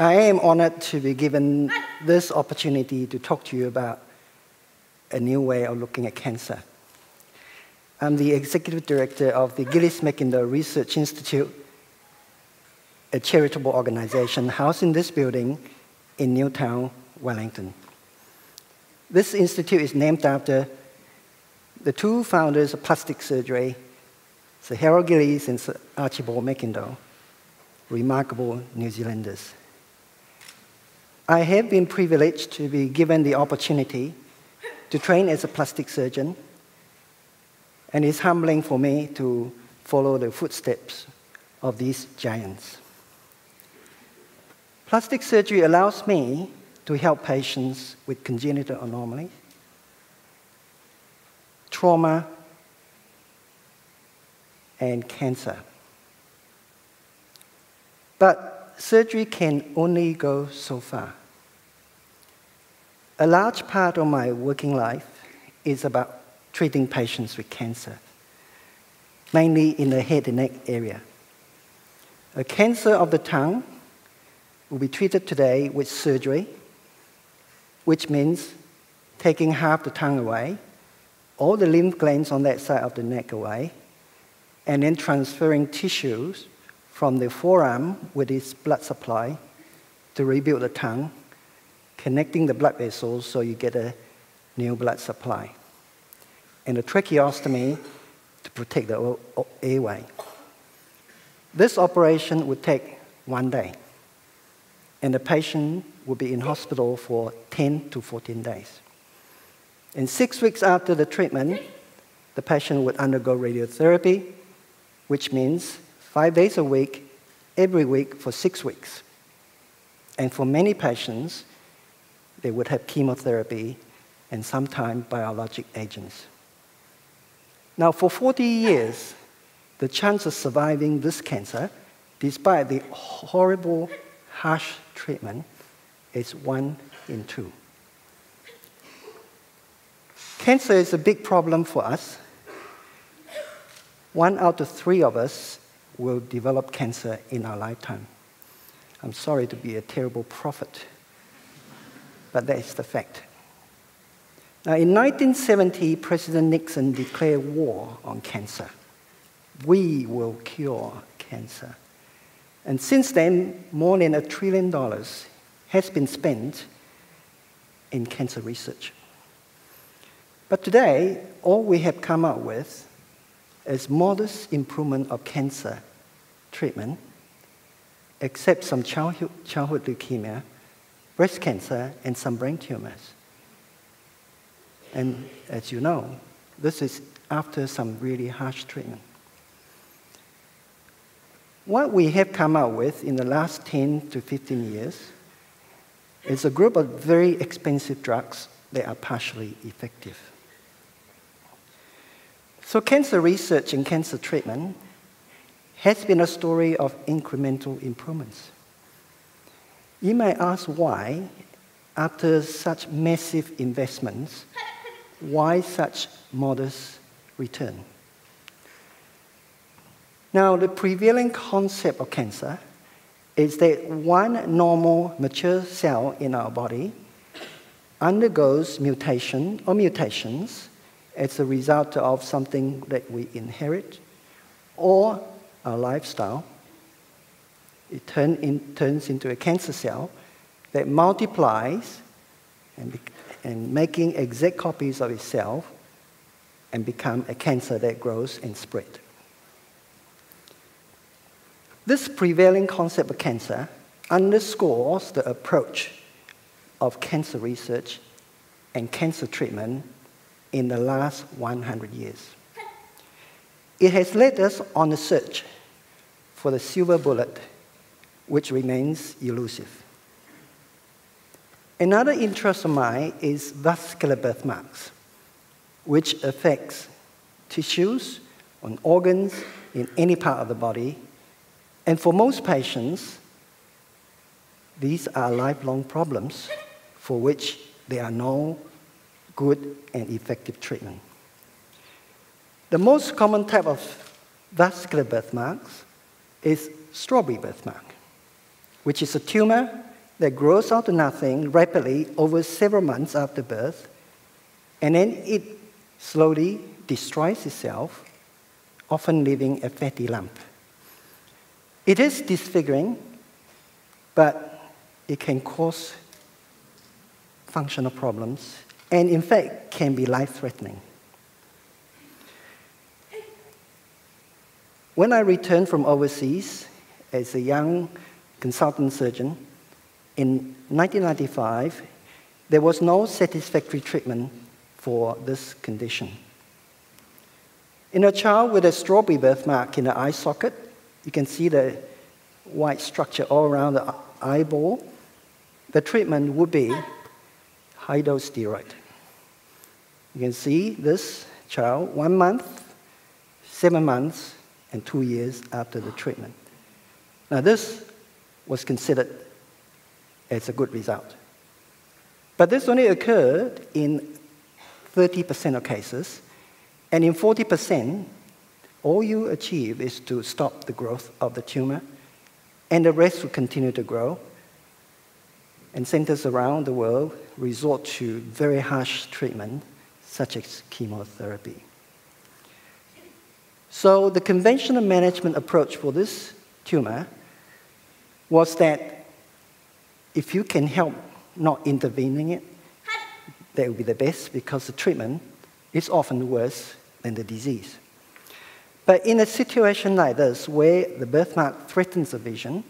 I am honored to be given this opportunity to talk to you about a new way of looking at cancer. I'm the executive director of the Gillies McIndoe Research Institute, a charitable organization housed in this building in Newtown, Wellington. This institute is named after the two founders of plastic surgery, Sir Harold Gillies and Sir Archibald McIndoe, remarkable New Zealanders. I have been privileged to be given the opportunity to train as a plastic surgeon, and it's humbling for me to follow the footsteps of these giants. Plastic surgery allows me to help patients with congenital anomalies, trauma, and cancer. But surgery can only go so far. A large part of my working life is about treating patients with cancer, mainly in the head and neck area. A cancer of the tongue will be treated today with surgery, which means taking half the tongue away, all the lymph glands on that side of the neck away, and then transferring tissues from the forearm with its blood supply to rebuild the tongue, connecting the blood vessels so you get a new blood supply. And a tracheostomy to protect the airway. This operation would take 1 day, and the patient would be in hospital for 10 to 14 days. And 6 weeks after the treatment, the patient would undergo radiotherapy, which means 5 days a week, every week for 6 weeks. And for many patients, they would have chemotherapy and sometimes biologic agents. Now, for 40 years, the chance of surviving this cancer, despite the horrible, harsh treatment, is 1 in 2. Cancer is a big problem for us. 1 out of 3 of us will develop cancer in our lifetime. I'm sorry to be a terrible prophet, but that is the fact. Now, in 1970, President Nixon declared war on cancer. We will cure cancer. And since then, more than $1 trillion has been spent in cancer research. But today, all we have come up with is modest improvement of cancer treatment, except some childhood leukemia, breast cancer, and some brain tumors. And as you know, this is after some really harsh treatment. What we have come out with in the last 10 to 15 years is a group of very expensive drugs that are partially effective. So cancer research and cancer treatment has been a story of incremental improvements. You may ask why, after such massive investments, why such modest return? Now, the prevailing concept of cancer is that one normal mature cell in our body undergoes mutation or mutations as a result of something that we inherit or our lifestyle. It turns into a cancer cell that multiplies and making exact copies of itself and become a cancer that grows and spreads. This prevailing concept of cancer underscores the approach of cancer research and cancer treatment in the last 100 years. It has led us on a search for the silver bullet, which remains elusive. Another interest of mine is vascular birthmarks, which affects tissues on organs in any part of the body. And for most patients, these are lifelong problems for which there are no good and effective treatment. The most common type of vascular birthmarks is strawberry birthmark, which is a tumor that grows out of nothing rapidly over several months after birth, and then it slowly destroys itself, often leaving a fatty lump. It is disfiguring, but it can cause functional problems, and in fact can be life-threatening. When I returned from overseas as a young consultant surgeon in 1995, there was no satisfactory treatment for this condition. In a child with a strawberry birthmark in the eye socket, you can see the white structure all around the eyeball. The treatment would be high-dose steroid. You can see this child 1 month, 7 months, and 2 years after the treatment. Now this was considered as a good result. But this only occurred in 30% of cases, and in 40%, all you achieve is to stop the growth of the tumor, and the rest will continue to grow. And centers around the world resort to very harsh treatment, such as chemotherapy. So the conventional management approach for this tumor was that if you can help not intervening it, that would be the best, because the treatment is often worse than the disease. But in a situation like this, where the birthmark threatens the vision,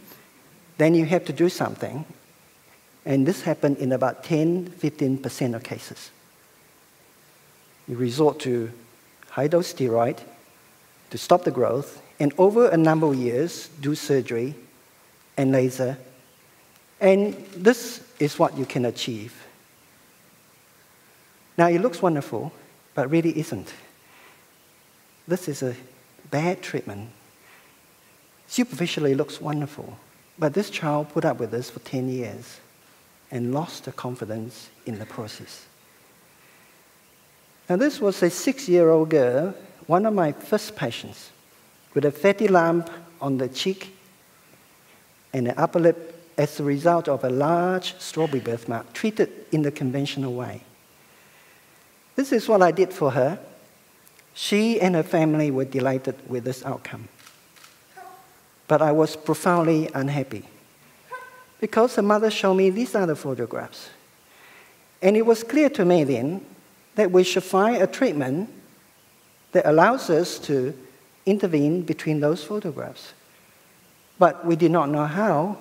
then you have to do something. And this happened in about 10–15% of cases. You resort to high-dose steroid to stop the growth, and over a number of years, do surgery and laser. And this is what you can achieve. Now, it looks wonderful, but really isn't. This is a bad treatment. Superficially, it looks wonderful, but this child put up with this for 10 years and lost the confidence in the process. Now, this was a 6-year-old girl, one of my first patients, with a fatty lump on the cheek and the upper lip as a result of a large strawberry birthmark treated in the conventional way. This is what I did for her. She and her family were delighted with this outcome. But I was profoundly unhappy, because her mother showed me these other photographs. And it was clear to me then that we should find a treatment that allows us to intervene between those photographs. But we did not know how,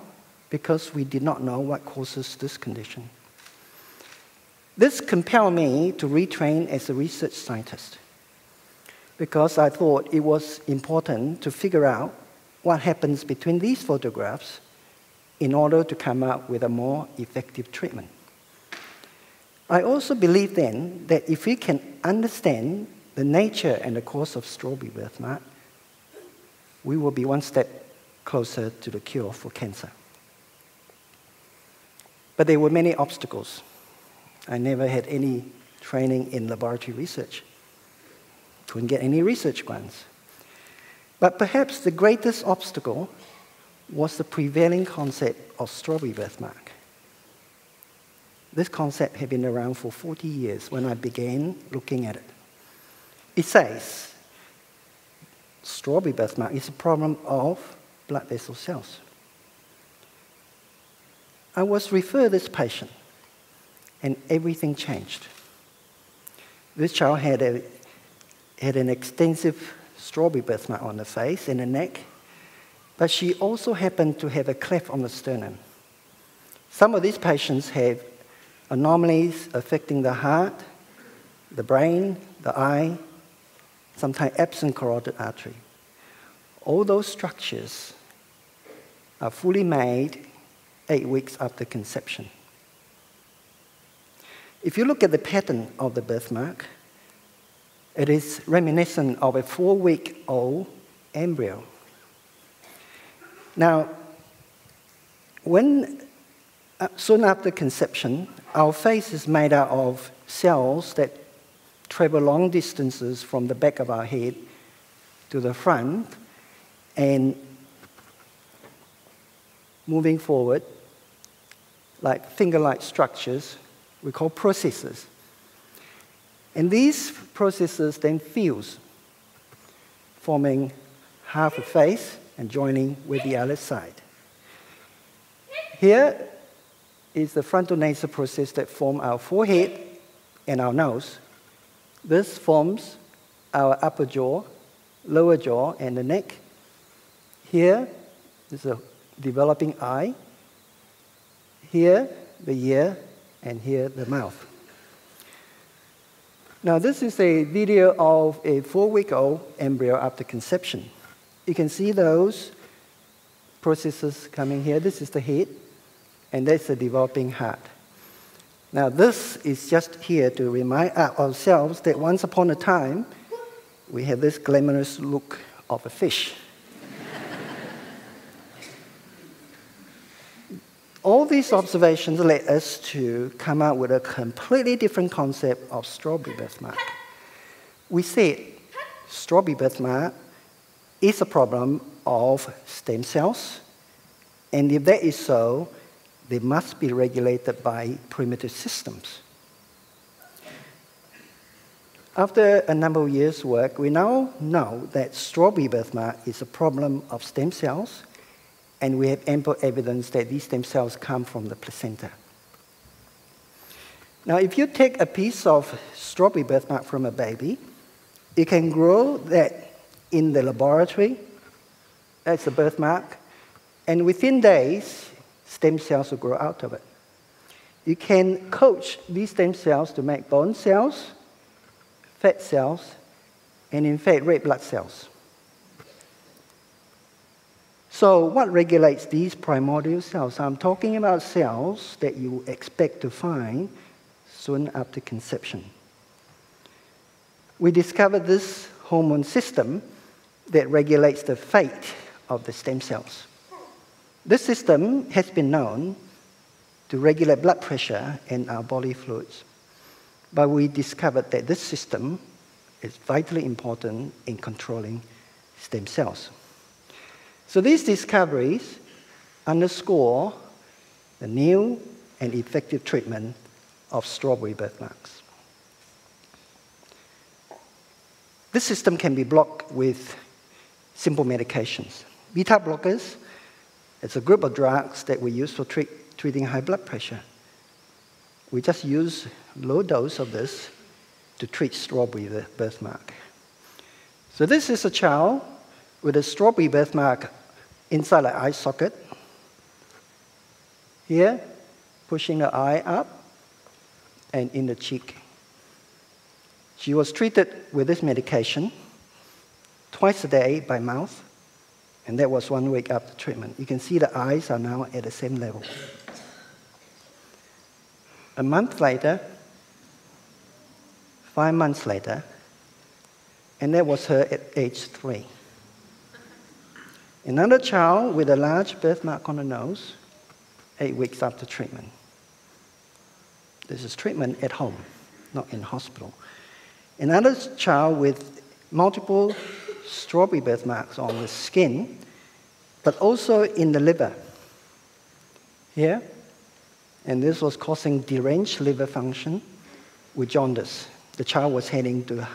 because we did not know what causes this condition. This compelled me to retrain as a research scientist, because I thought it was important to figure out what happens between these photographs in order to come up with a more effective treatment. I also believed then that if we can understand the nature and the cause of strawberry birthmark, we will be one step closer to the cure for cancer. But there were many obstacles. I never had any training in laboratory research. Couldn't get any research grants. But perhaps the greatest obstacle was the prevailing concept of strawberry birthmark. This concept had been around for 40 years when I began looking at it. It says strawberry birthmark is a problem of blood vessel cells. I was referred this patient, and everything changed. This child had an extensive strawberry birthmark on the face and the neck, but she also happened to have a cleft on the sternum. Some of these patients have anomalies affecting the heart, the brain, the eye, sometimes absent carotid artery. All those structures are fully made 8 weeks after conception. If you look at the pattern of the birthmark, it is reminiscent of a 4-week-old embryo. Now, soon after conception, our face is made out of cells that travel long distances from the back of our head to the front, and moving forward like finger-like structures we call processes. And these processes then fuse, forming half a face and joining with the other side. Here is the frontal nasal process that form our forehead and our nose. This forms our upper jaw, lower jaw, and the neck. Here is a developing eye. Here, the ear, and here, the mouth. Now, this is a video of a 4-week-old embryo after conception. You can see those processes coming here. This is the head, and that's the developing heart. Now, this is just here to remind ourselves that once upon a time, we had this glamorous look of a fish. All these observations led us to come up with a completely different concept of strawberry birthmark. We said strawberry birthmark is a problem of stem cells, and if that is so, they must be regulated by primitive systems. After a number of years' work, we now know that strawberry birthmark is a problem of stem cells, and we have ample evidence that these stem cells come from the placenta. Now, if you take a piece of strawberry birthmark from a baby, you can grow that in the laboratory. That's the birthmark. And within days, stem cells will grow out of it. You can coach these stem cells to make bone cells, fat cells, and in fact, red blood cells. So what regulates these primordial cells? I'm talking about cells that you expect to find soon after conception. We discovered this hormone system that regulates the fate of the stem cells. This system has been known to regulate blood pressure and our body fluids. But we discovered that this system is vitally important in controlling stem cells. So these discoveries underscore the new and effective treatment of strawberry birthmarks. This system can be blocked with simple medications. Betablockers, it's a group of drugs that we use for treating high blood pressure. We just use low dose of this to treat strawberry birthmark. So this is a child with a strawberry birthmark inside the eye socket. Here, pushing the eye up, and in the cheek. She was treated with this medication twice a day by mouth, and that was 1 week after treatment. You can see the eyes are now at the same level. A month later, 5 months later, and that was her at age 3. Another child with a large birthmark on the nose, 8 weeks after treatment. This is treatment at home, not in hospital. Another child with multiple strawberry birthmarks on the skin, but also in the liver. Here, and this was causing deranged liver function with jaundice. The child was heading to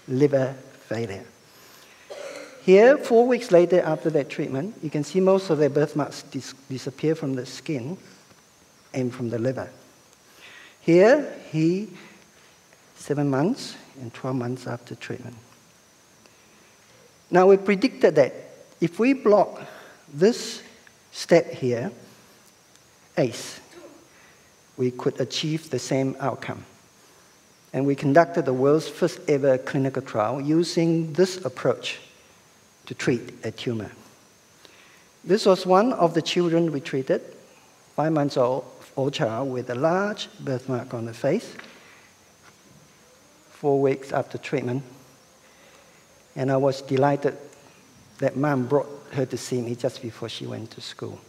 liver failure. Here, 4 weeks later after that treatment, you can see most of their birthmarks disappear from the skin and from the liver. Here, 7 months and 12 months after treatment. Now, we predicted that if we block this step here, ACE, we could achieve the same outcome. And we conducted the world's first ever clinical trial using this approach to treat a tumor. This was one of the children we treated, 5 months old child with a large birthmark on the face, 4 weeks after treatment. And I was delighted that Mom brought her to see me just before she went to school.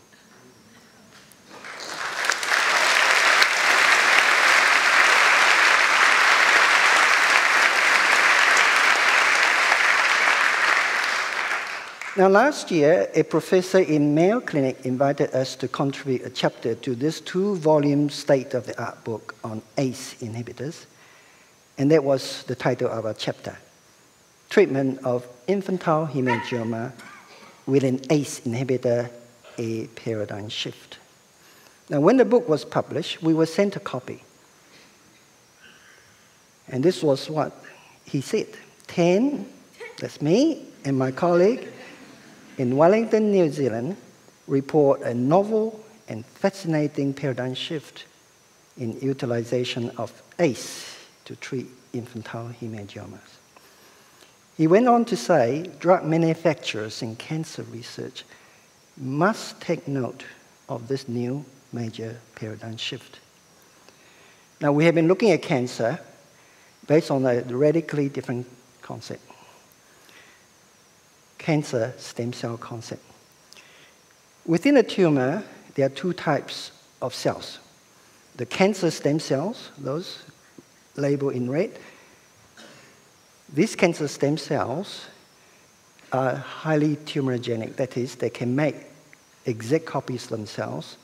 Now, last year, a professor in Mayo Clinic invited us to contribute a chapter to this 2-volume state-of-the-art book on ACE inhibitors, and that was the title of our chapter, Treatment of Infantile Hemangioma with an ACE inhibitor, a Paradigm Shift. Now, when the book was published, we were sent a copy. And this was what he said. 10, that's me and my colleague, in Wellington, New Zealand, report a novel and fascinating paradigm shift in utilization of ACE to treat infantile hemangiomas. He went on to say, drug manufacturers in cancer research must take note of this new major paradigm shift. Now, we have been looking at cancer based on a radically different concept. Cancer stem cell concept. Within a tumor, there are 2 types of cells. The cancer stem cells, those labeled in red. These cancer stem cells are highly tumorigenic. That is, they can make exact copies of themselves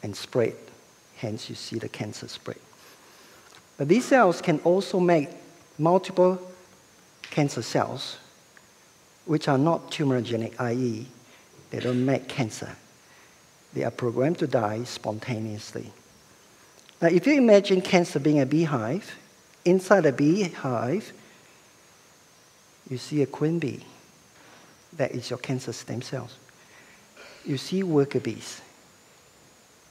and spread. Hence, you see the cancer spread. But these cells can also make multiple cancer cells which are not tumorigenic, i.e., they don't make cancer. They are programmed to die spontaneously. Now, if you imagine cancer being a beehive, inside a beehive, you see a queen bee. That is your cancer stem cells. You see worker bees.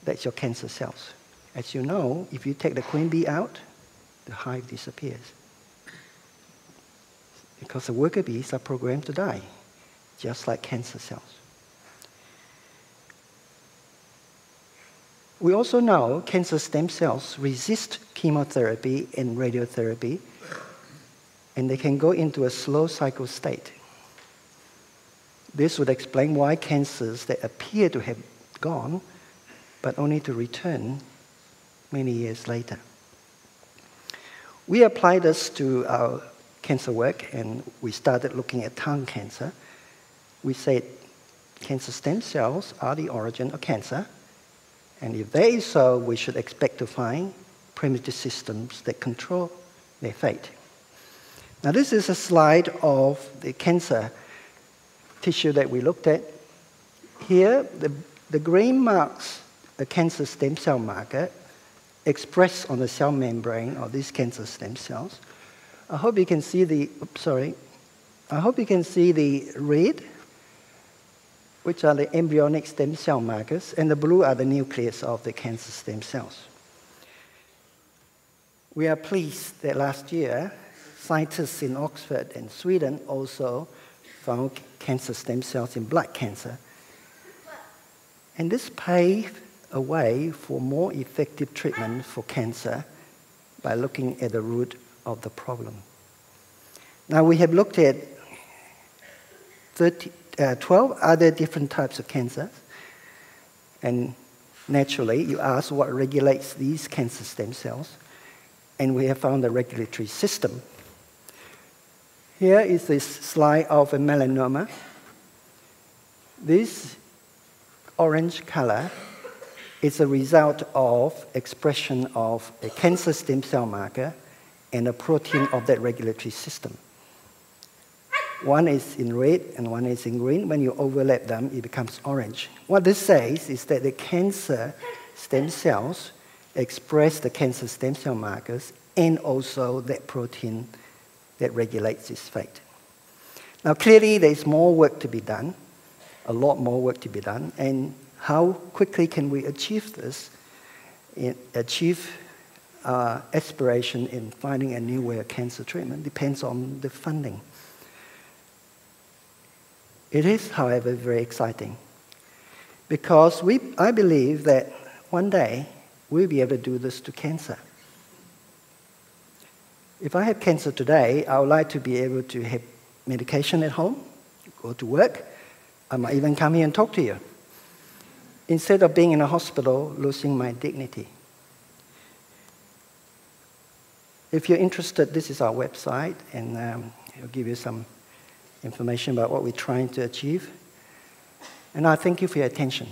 That's your cancer cells. As you know, if you take the queen bee out, the hive disappears. Because the worker bees are programmed to die, just like cancer cells. We also know cancer stem cells resist chemotherapy and radiotherapy, and they can go into a slow cycle state. This would explain why cancers that appear to have gone, but only to return many years later. We applied this to our cancer work, and we started looking at tongue cancer. We said cancer stem cells are the origin of cancer, and if that is so, we should expect to find primitive systems that control their fate. Now, this is a slide of the cancer tissue that we looked at. Here, the green marks a cancer stem cell marker expressed on the cell membrane of these cancer stem cells. I hope you can see the, I hope you can see the red, which are the embryonic stem cell markers, and the blue are the nucleus of the cancer stem cells. We are pleased that last year, scientists in Oxford and Sweden also found cancer stem cells in blood cancer. And this paved a way for more effective treatment for cancer by looking at the root of the problem. Now, we have looked at 12 other different types of cancer, and naturally, you ask what regulates these cancer stem cells, and we have found a regulatory system. Here is this slide of a melanoma. This orange color is a result of expression of a cancer stem cell marker and a protein of that regulatory system. One is in red and one is in green. When you overlap them, it becomes orange. What this says is that the cancer stem cells express the cancer stem cell markers and also that protein that regulates its fate. Now, clearly, there's more work to be done, a lot more work to be done, and how quickly can we achieve this, aspiration in finding a new way of cancer treatment depends on the funding. It is, however, very exciting because I believe that one day we'll be able to do this to cancer. If I have cancer today, I would like to be able to have medication at home, go to work. I might even come here and talk to you, instead of being in a hospital losing my dignity. If you're interested, this is our website, and it'll give you some information about what we're trying to achieve. And I thank you for your attention.